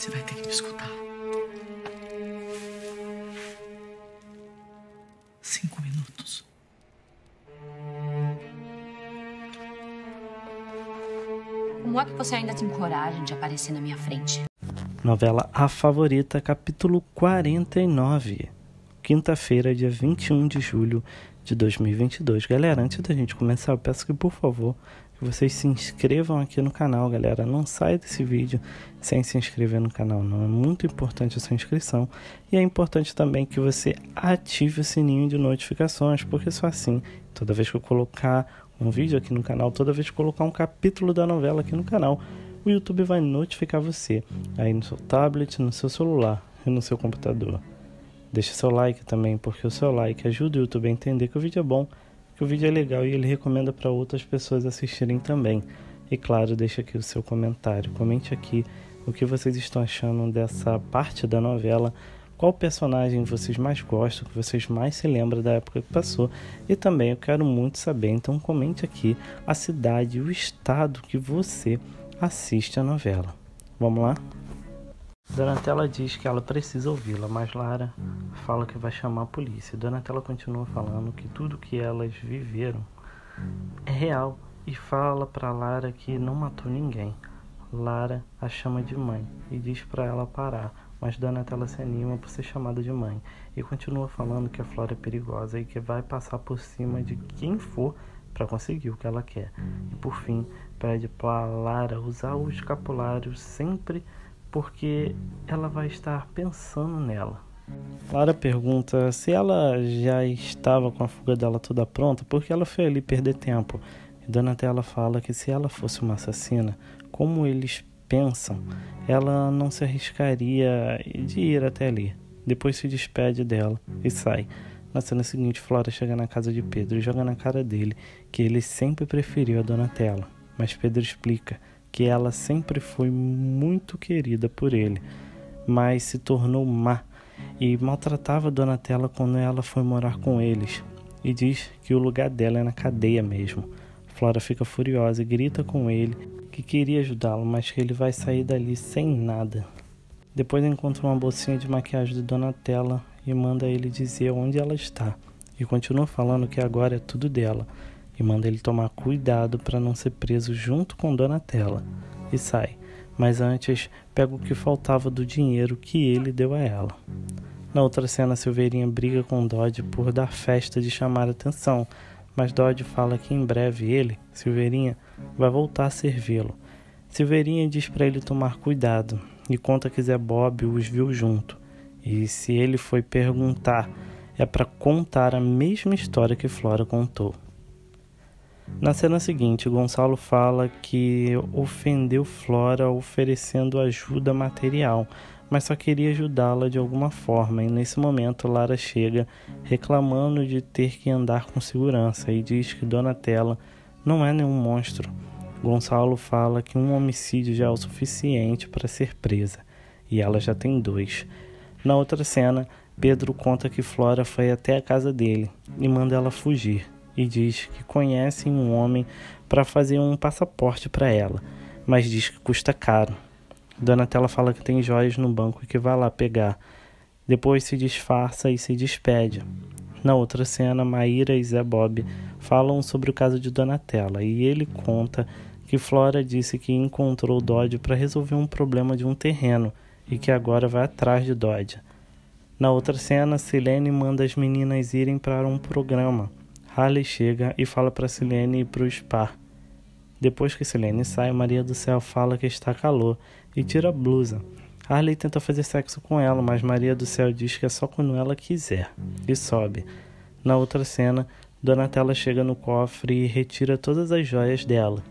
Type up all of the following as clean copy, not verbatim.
Você vai ter que me escutar. 5 minutos. Como é que você ainda tem coragem de aparecer na minha frente? Novela A Favorita, capítulo 49. Quinta-feira, dia 21 de julho de 2022. Galera, antes da gente começar, eu peço que, por favor, que vocês se inscrevam aqui no canal, galera. Não saia desse vídeo sem se inscrever no canal, não. É muito importante essa inscrição. E é importante também que você ative o sininho de notificações, porque só assim, toda vez que eu colocar um vídeo aqui no canal, toda vez que eu colocar um capítulo da novela aqui no canal, o YouTube vai notificar você aí no seu tablet, no seu celular e no seu computador. Deixa seu like também, porque o seu like ajuda o YouTube a entender que o vídeo é bom, que o vídeo é legal e ele recomenda para outras pessoas assistirem também. E claro, deixa aqui o seu comentário. Comente aqui o que vocês estão achando dessa parte da novela, qual personagem vocês mais gostam, que vocês mais se lembram da época que passou. E também eu quero muito saber, então comente aqui a cidade, o estado que você assiste a novela. Vamos lá? Donatella diz que ela precisa ouvi-la, mas Lara fala que vai chamar a polícia. Donatella continua falando que tudo que elas viveram é real e fala para Lara que não matou ninguém. Lara a chama de mãe e diz para ela parar, mas Donatella se anima por ser chamada de mãe e continua falando que a Flora é perigosa e que vai passar por cima de quem for para conseguir o que ela quer. E por fim, pede para Lara usar o escapulário sempre, porque ela vai estar pensando nela. Lara pergunta se ela já estava com a fuga dela toda pronta, porque ela foi ali perder tempo. E Donatella fala que se ela fosse uma assassina, como eles pensam, ela não se arriscaria de ir até ali. Depois se despede dela e sai. Na cena seguinte, Flora chega na casa de Pedro e joga na cara dele que ele sempre preferiu a Donatella. Mas Pedro explica que ela sempre foi muito querida por ele, mas se tornou má e maltratava Donatella quando ela foi morar com eles, e diz que o lugar dela é na cadeia mesmo. Flora fica furiosa e grita com ele que queria ajudá-lo, mas que ele vai sair dali sem nada. Depois encontra uma bolsinha de maquiagem de Donatella e manda ele dizer onde ela está, e continua falando que agora é tudo dela, e manda ele tomar cuidado para não ser preso junto com Donatella, e sai. Mas antes, pega o que faltava do dinheiro que ele deu a ela. Na outra cena, Silveirinha briga com Dodge por dar festa de chamar a atenção, mas Dodge fala que em breve ele, Silveirinha, vai voltar a servi-lo. Silveirinha diz para ele tomar cuidado e conta que Zé Bob os viu junto, e se ele foi perguntar, é para contar a mesma história que Flora contou. Na cena seguinte, Gonçalo fala que ofendeu Flora oferecendo ajuda material, mas só queria ajudá-la de alguma forma, e nesse momento Lara chega reclamando de ter que andar com segurança e diz que Donatella não é nenhum monstro. Gonçalo fala que um homicídio já é o suficiente para ser presa, e ela já tem 2. Na outra cena, Pedro conta que Flora foi até a casa dele e manda ela fugir, e diz que conhece um homem para fazer um passaporte para ela, mas diz que custa caro. Donatella fala que tem joias no banco e que vai lá pegar. Depois se disfarça e se despede. Na outra cena, Maíra e Zé Bob falam sobre o caso de Donatella e ele conta que Flora disse que encontrou Dodge para resolver um problema de um terreno e que agora vai atrás de Dodge. Na outra cena, Silene manda as meninas irem para um programa. Harley chega e fala para Silene ir para o spa. Depois que Silene sai, Maria do Céu fala que está calor e tira a blusa. Harley tenta fazer sexo com ela, mas Maria do Céu diz que é só quando ela quiser, e sobe. Na outra cena, Donatella chega no cofre e retira todas as joias dela.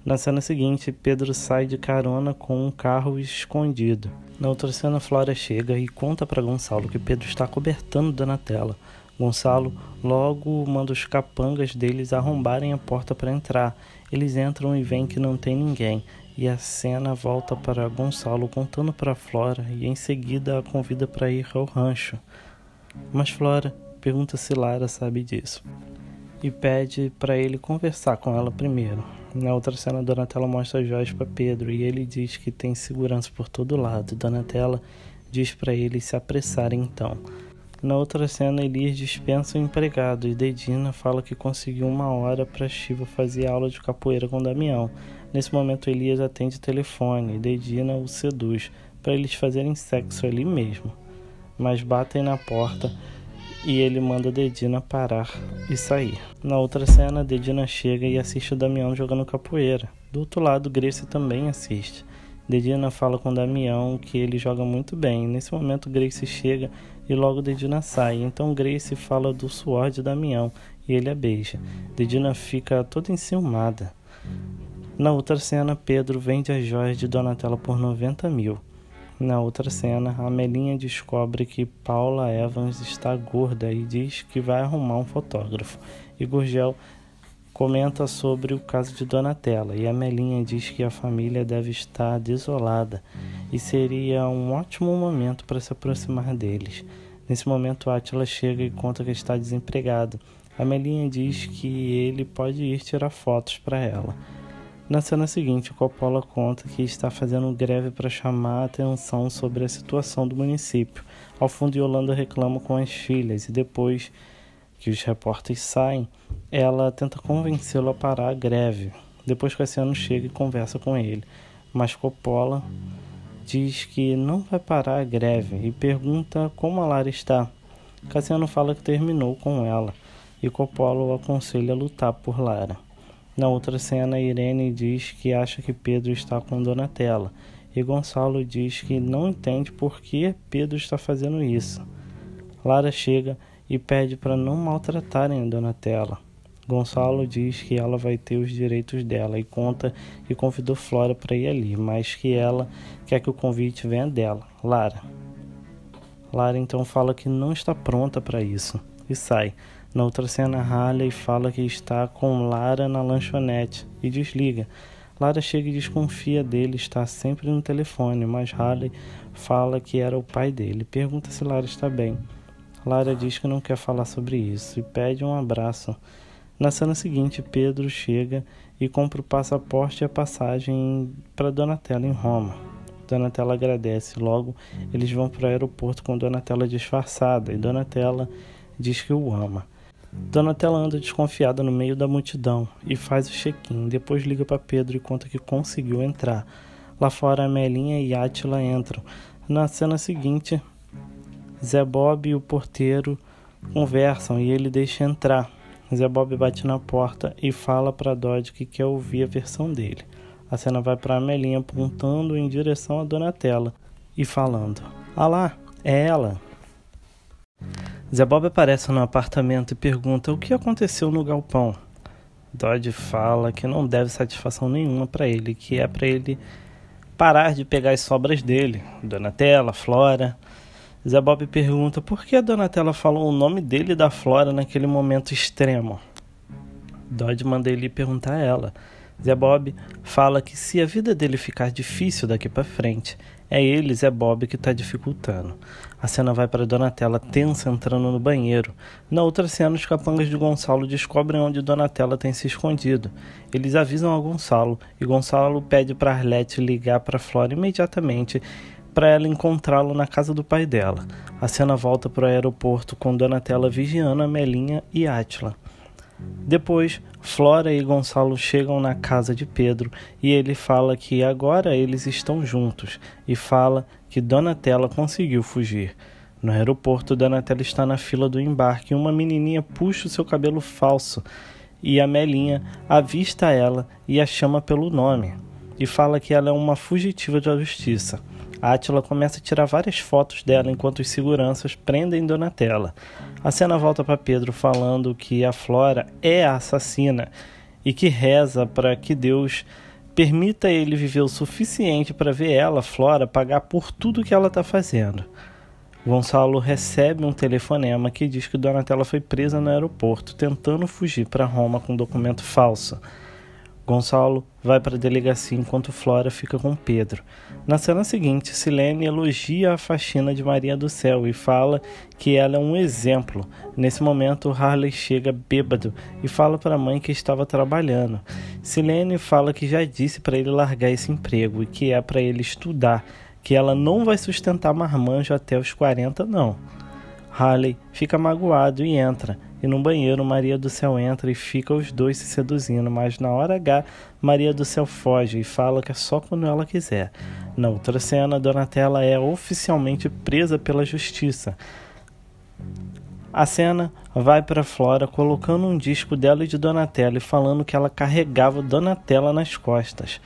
Na cena seguinte, Pedro sai de carona com um carro escondido. Na outra cena, Flora chega e conta para Gonçalo que Pedro está cobertando Donatella. Gonçalo logo manda os capangas deles arrombarem a porta para entrar. Eles entram e veem que não tem ninguém. E a cena volta para Gonçalo contando para Flora e em seguida a convida para ir ao rancho. Mas Flora pergunta se Lara sabe disso e pede para ele conversar com ela primeiro. Na outra cena, Donatella mostra as joias para Pedro e ele diz que tem segurança por todo lado. Donatella diz para eles se apressarem então. Na outra cena, Elias dispensa o empregado e Dedina fala que conseguiu 1 hora para Shiva fazer aula de capoeira com Damião. Nesse momento, Elias atende o telefone e Dedina o seduz para eles fazerem sexo ali mesmo. Mas batem na porta e ele manda Dedina parar e sair. Na outra cena, Dedina chega e assiste o Damião jogando capoeira. Do outro lado, Grace também assiste. Dedina fala com Damião que ele joga muito bem. Nesse momento, Grace chega e logo Dedina sai. Então Grace fala do suor de Damião e ele a beija. Dedina fica toda enciumada. Na outra cena, Pedro vende as joias de Donatella por 90 mil. Na outra cena, a Melinha descobre que Paula Evans está gorda e diz que vai arrumar um fotógrafo. E Gurgel comenta sobre o caso de Donatella e a Melinha diz que a família deve estar desolada e seria um ótimo momento para se aproximar deles. Nesse momento, Átila chega e conta que está desempregado. A Melinha diz que ele pode ir tirar fotos para ela. Na cena seguinte, Coppola conta que está fazendo greve para chamar a atenção sobre a situação do município. Ao fundo, Yolanda reclama com as filhas e depois que os repórteres saem, ela tenta convencê-lo a parar a greve. Depois Cassiano chega e conversa com ele, mas Coppola diz que não vai parar a greve e pergunta como a Lara está. Cassiano fala que terminou com ela e Coppola o aconselha a lutar por Lara. Na outra cena, Irene diz que acha que Pedro está com Donatella e Gonçalo diz que não entende por que Pedro está fazendo isso. Lara chega e pede para não maltratarem a Donatella. Gonçalo diz que ela vai ter os direitos dela e conta que convidou Flora para ir ali, mas que ela quer que o convite venha dela, Lara. Lara então fala que não está pronta para isso e sai. Na outra cena, Harley fala que está com Lara na lanchonete e desliga. Lara chega e desconfia dele estar sempre no telefone, mas Harley fala que era o pai dele. Pergunta se Lara está bem. Lara diz que não quer falar sobre isso e pede um abraço. Na cena seguinte, Pedro chega e compra o passaporte e a passagem para Donatella em Roma. Donatella agradece. Logo, eles vão para o aeroporto com Donatella disfarçada e Donatella diz que o ama. Donatella anda desconfiada no meio da multidão e faz o check-in. Depois liga para Pedro e conta que conseguiu entrar. Lá fora, a Melinha e Átila entram. Na cena seguinte, Zé Bob e o porteiro conversam e ele deixa entrar. Zé Bob bate na porta e fala para Dodge que quer ouvir a versão dele. A cena vai para a Melinha apontando em direção a Donatella e falando: "Ah lá, é ela." Zé Bob aparece no apartamento e pergunta o que aconteceu no galpão. Dodge fala que não deve satisfação nenhuma para ele, que é para ele parar de pegar as sobras dele, Donatella, Flora. Zé Bob pergunta por que a Donatella falou o nome dele e da Flora naquele momento extremo. Dodge manda ele perguntar a ela. Zé Bob fala que se a vida dele ficar difícil daqui para frente, é ele, Zé Bob, que está dificultando. A cena vai para Donatella tensa entrando no banheiro. Na outra cena, os capangas de Gonçalo descobrem onde Donatella tem se escondido. Eles avisam a Gonçalo e Gonçalo pede para Arlete ligar para Flora imediatamente para ela encontrá-lo na casa do pai dela. A cena volta para o aeroporto com Donatella vigiando a Melinha e Átila. Depois, Flora e Gonçalo chegam na casa de Pedro e ele fala que agora eles estão juntos e fala que Donatella conseguiu fugir. No aeroporto, Donatella está na fila do embarque e uma menininha puxa o seu cabelo falso e a Melinha avista ela e a chama pelo nome e fala que ela é uma fugitiva da justiça. Átila começa a tirar várias fotos dela enquanto os seguranças prendem Donatella. A cena volta para Pedro falando que a Flora é a assassina e que reza para que Deus permita ele viver o suficiente para ver ela, Flora, pagar por tudo que ela está fazendo. Gonçalo recebe um telefonema que diz que Donatella foi presa no aeroporto, tentando fugir para Roma com um documento falso. Gonçalo vai para a delegacia enquanto Flora fica com Pedro. Na cena seguinte, Silene elogia a faxina de Maria do Céu e fala que ela é um exemplo. Nesse momento, Harley chega bêbado e fala para a mãe que estava trabalhando. Silene fala que já disse para ele largar esse emprego e que é para ele estudar, que ela não vai sustentar marmanjo até os 40 não. Harley fica magoado e entra. E no banheiro, Maria do Céu entra e fica os dois se seduzindo, mas na hora H, Maria do Céu foge e fala que é só quando ela quiser. Na outra cena, Donatella é oficialmente presa pela justiça. A cena vai para Flora colocando um disco dela e de Donatella e falando que ela carregava Donatella nas costas.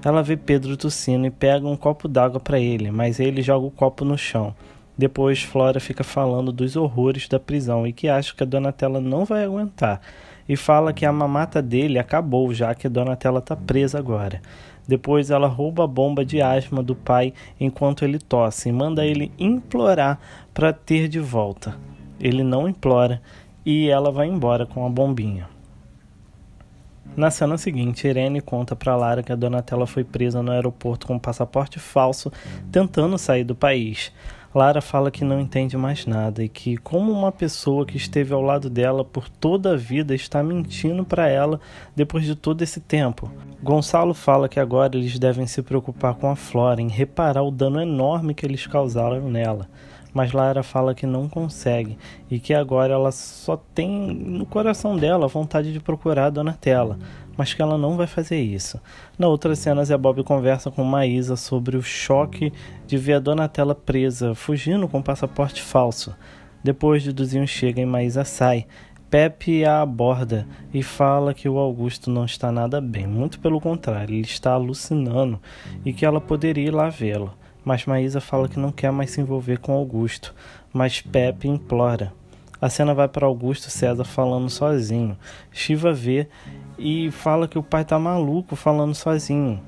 Ela vê Pedro tossindo e pega um copo d'água para ele, mas ele joga o copo no chão. Depois, Flora fica falando dos horrores da prisão e que acha que a Donatella não vai aguentar. E fala que a mamata dele acabou, já que a Donatella está presa agora. Depois, ela rouba a bomba de asma do pai enquanto ele tosse e manda ele implorar para ter de volta. Ele não implora e ela vai embora com a bombinha. Na cena seguinte, Irene conta para Lara que a Donatella foi presa no aeroporto com um passaporte falso, tentando sair do país. Lara fala que não entende mais nada e que, como uma pessoa que esteve ao lado dela por toda a vida está mentindo para ela depois de todo esse tempo. Gonçalo fala que agora eles devem se preocupar com a Flora, em reparar o dano enorme que eles causaram nela. Mas Lara fala que não consegue e que agora ela só tem no coração dela a vontade de procurar a Donatella, mas que ela não vai fazer isso. Na outra cena, Zé Bob conversa com Maísa sobre o choque de ver a Donatella presa, fugindo com passaporte falso. Depois, Duduzinho chega e Maísa sai. Pepe a aborda e fala que o Augusto não está nada bem, muito pelo contrário, ele está alucinando e que ela poderia ir lá vê-lo. Mas Maísa fala que não quer mais se envolver com Augusto, mas Pepe implora. A cena vai para Augusto César falando sozinho. Shiva vê e fala que o pai tá maluco falando sozinho.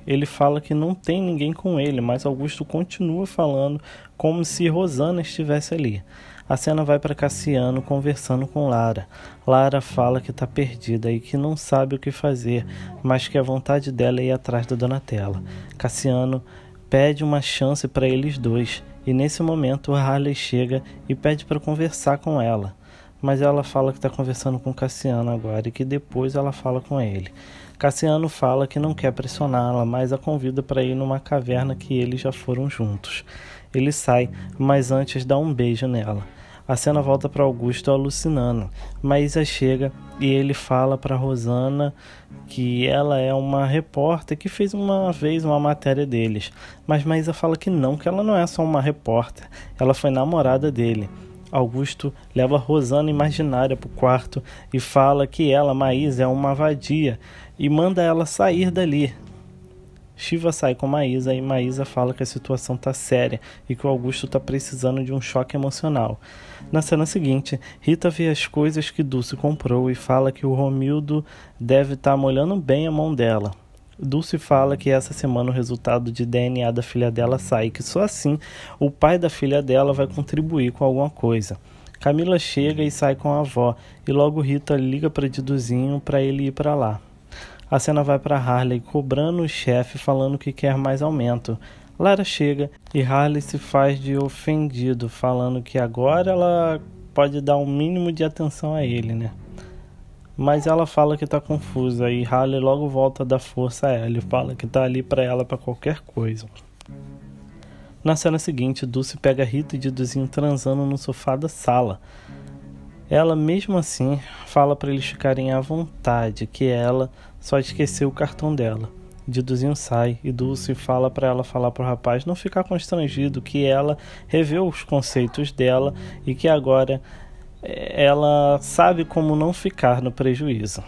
Ele fala que não tem ninguém com ele, mas Augusto continua falando como se Rosana estivesse ali. A cena vai para Cassiano conversando com Lara. Lara fala que está perdida e que não sabe o que fazer, mas que a vontade dela é ir atrás da Donatella. Cassiano pede uma chance para eles dois, e nesse momento Harley chega e pede para conversar com ela. Mas ela fala que está conversando com Cassiano agora e que depois ela fala com ele. Cassiano fala que não quer pressioná-la, mas a convida para ir numa caverna que eles já foram juntos. Ele sai, mas antes dá um beijo nela. A cena volta para Augusto alucinando. Maísa chega e ele fala para Rosana que ela é uma repórter que fez uma vez uma matéria deles. Mas Maísa fala que ela não é só uma repórter, ela foi namorada dele. Augusto leva Rosana imaginária para o quarto e fala que ela, Maísa, é uma vadia e manda ela sair dali. Shiva sai com Maísa e Maísa fala que a situação está séria e que o Augusto está precisando de um choque emocional. Na cena seguinte, Rita vê as coisas que Dulce comprou e fala que o Romildo deve estar molhando bem a mão dela. Dulce fala que essa semana o resultado de DNA da filha dela sai e que só assim o pai da filha dela vai contribuir com alguma coisa. Camila chega e sai com a avó e logo Rita liga para Diduzinho para ele ir para lá. A cena vai para Harley cobrando o chefe falando que quer mais aumento. Lara chega e Harley se faz de ofendido, falando que agora ela pode dar um mínimo de atenção a ele, né? Mas ela fala que está confusa e Harley logo volta a dar força a ela e fala que está ali para ela para qualquer coisa. Na cena seguinte, Dulce pega Rita e Diduzinho transando no sofá da sala. Ela, mesmo assim, fala para eles ficarem à vontade, que ela só esqueceu o cartão dela. Diduzinho sai e Dulce fala para ela falar para o rapaz não ficar constrangido, que ela reveu os conceitos dela e que agora ela sabe como não ficar no prejuízo.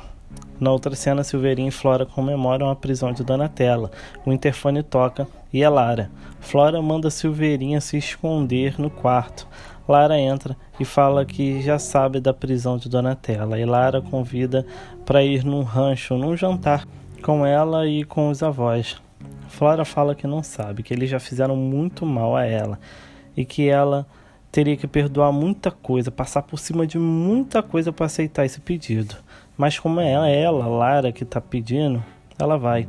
Na outra cena, Silveirinha e Flora comemoram a prisão de Donatella. O interfone toca e é Lara. Flora manda Silveirinha se esconder no quarto. Lara entra e fala que já sabe da prisão de Donatella. E Lara convida para ir num rancho, num jantar com ela e com os avós. Flora fala que não sabe, que eles já fizeram muito mal a ela e que ela teria que perdoar muita coisa, passar por cima de muita coisa para aceitar esse pedido. Mas como é ela, Lara, que está pedindo, ela vai.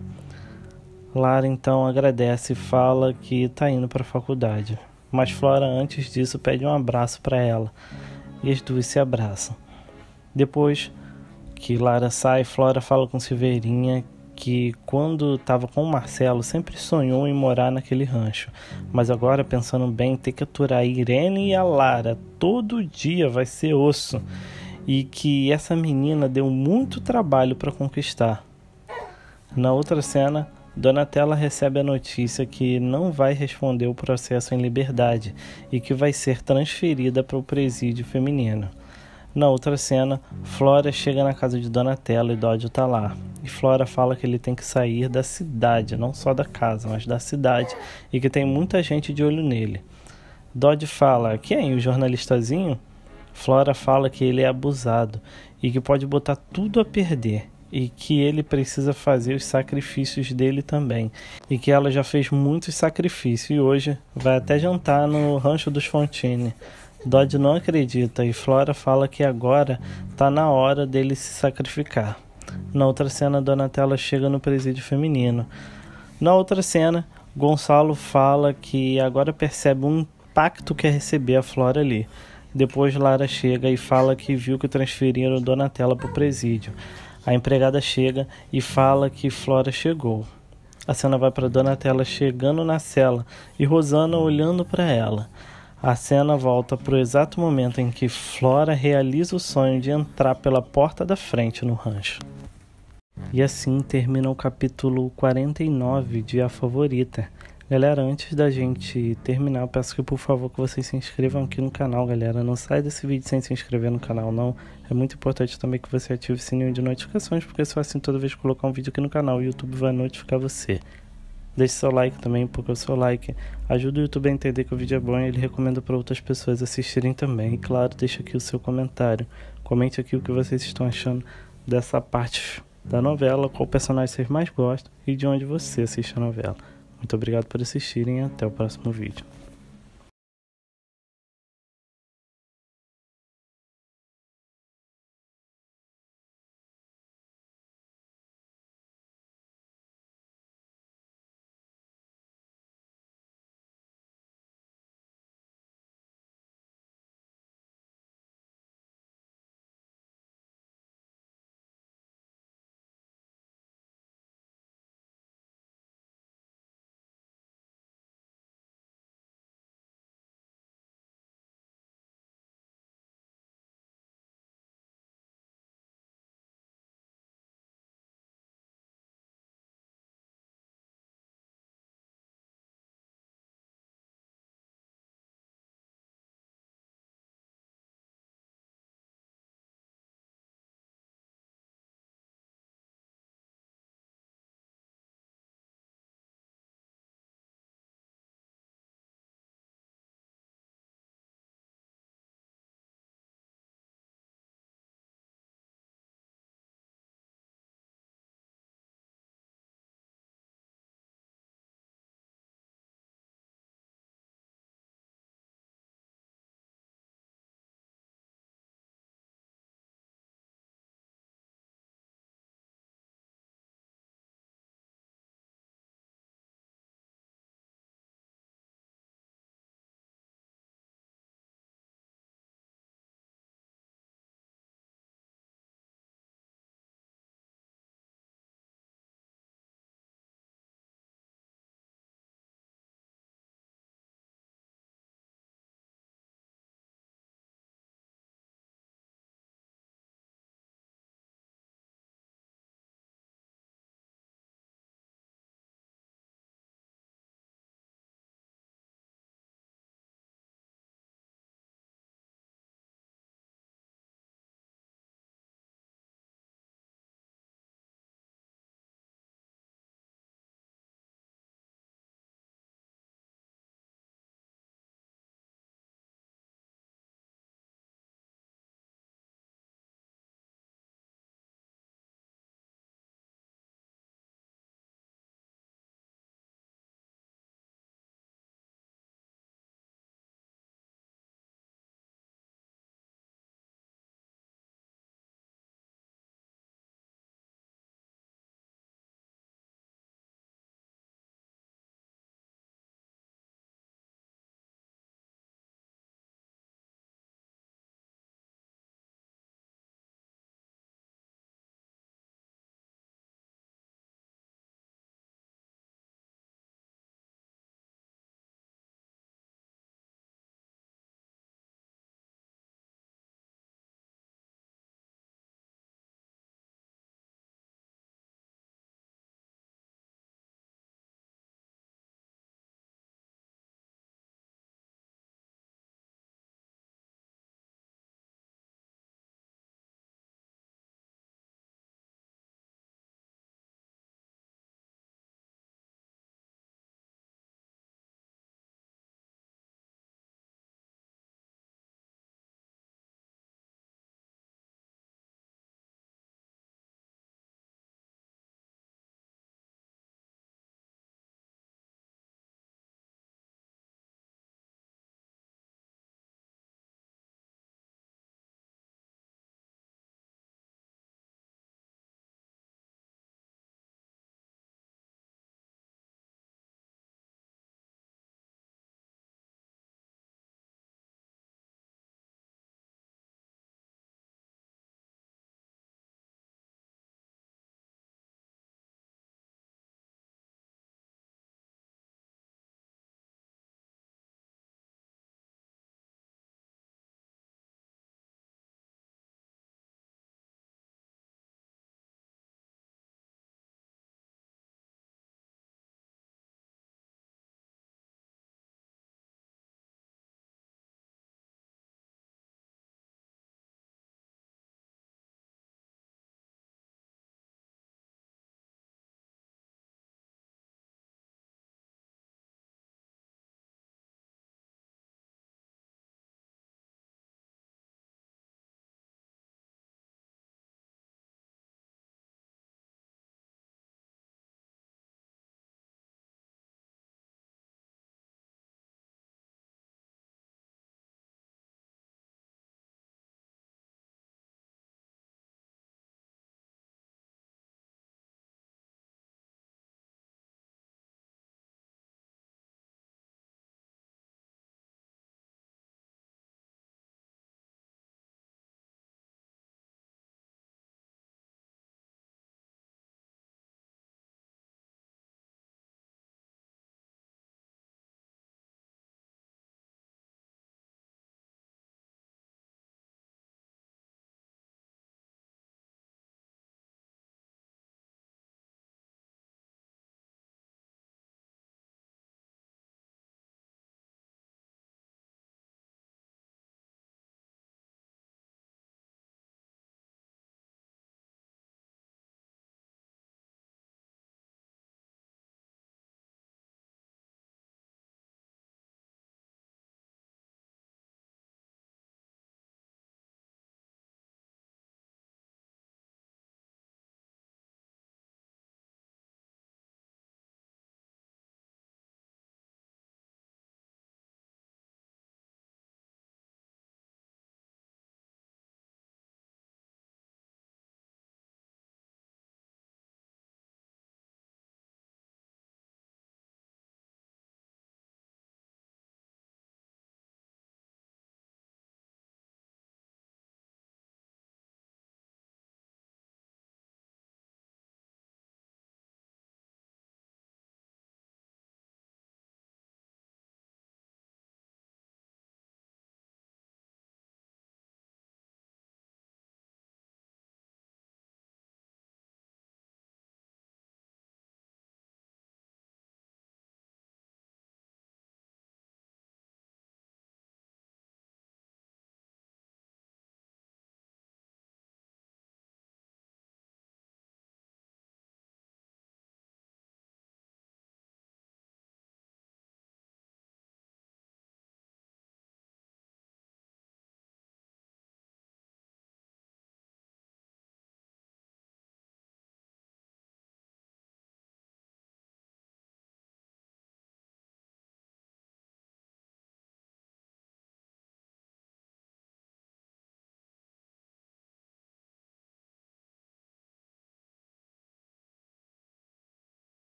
Lara então agradece e fala que está indo para a faculdade. Mas Flora, antes disso, pede um abraço para ela. E as duas se abraçam. Depois que Lara sai, Flora fala com Silveirinha que quando estava com o Marcelo sempre sonhou em morar naquele rancho, mas agora, pensando bem, ter que aturar a Irene e a Lara todo dia vai ser osso, e que essa menina deu muito trabalho para conquistar. Na outra cena, Donatella recebe a notícia que não vai responder o processo em liberdade e que vai ser transferida para o presídio feminino. Na outra cena, Flora chega na casa de Donatella e Dodge está lá. E Flora fala que ele tem que sair da cidade, não só da casa, mas da cidade, e que tem muita gente de olho nele. Dodge fala: quem? O jornalistazinho? Flora fala que ele é abusado e que pode botar tudo a perder, e que ele precisa fazer os sacrifícios dele também, e que ela já fez muitos sacrifícios e hoje vai até jantar no rancho dos Fontine. Dodge não acredita e Flora fala que agora está na hora dele se sacrificar. Na outra cena, Donatella chega no presídio feminino. Na outra cena, Gonçalo fala que agora percebe um impacto que é receber a Flora ali. Depois Lara chega e fala que viu que transferiram Donatella para o presídio. A empregada chega e fala que Flora chegou. A cena vai para Donatella chegando na cela e Rosana olhando para ela. A cena volta para o exato momento em que Flora realiza o sonho de entrar pela porta da frente no rancho. E assim termina o capítulo 49 de A Favorita. Galera, antes da gente terminar, eu peço que por favor que vocês se inscrevam aqui no canal, galera. Não sai desse vídeo sem se inscrever no canal, não. É muito importante também que você ative o sininho de notificações, porque só assim toda vez que colocar um vídeo aqui no canal, o YouTube vai notificar você. Deixe seu like também, porque o seu like ajuda o YouTube a entender que o vídeo é bom e ele recomenda para outras pessoas assistirem também. E claro, deixa aqui o seu comentário. Comente aqui o que vocês estão achando dessa parte da novela, qual personagem vocês mais gostam e de onde você assiste a novela. Muito obrigado por assistirem e até o próximo vídeo.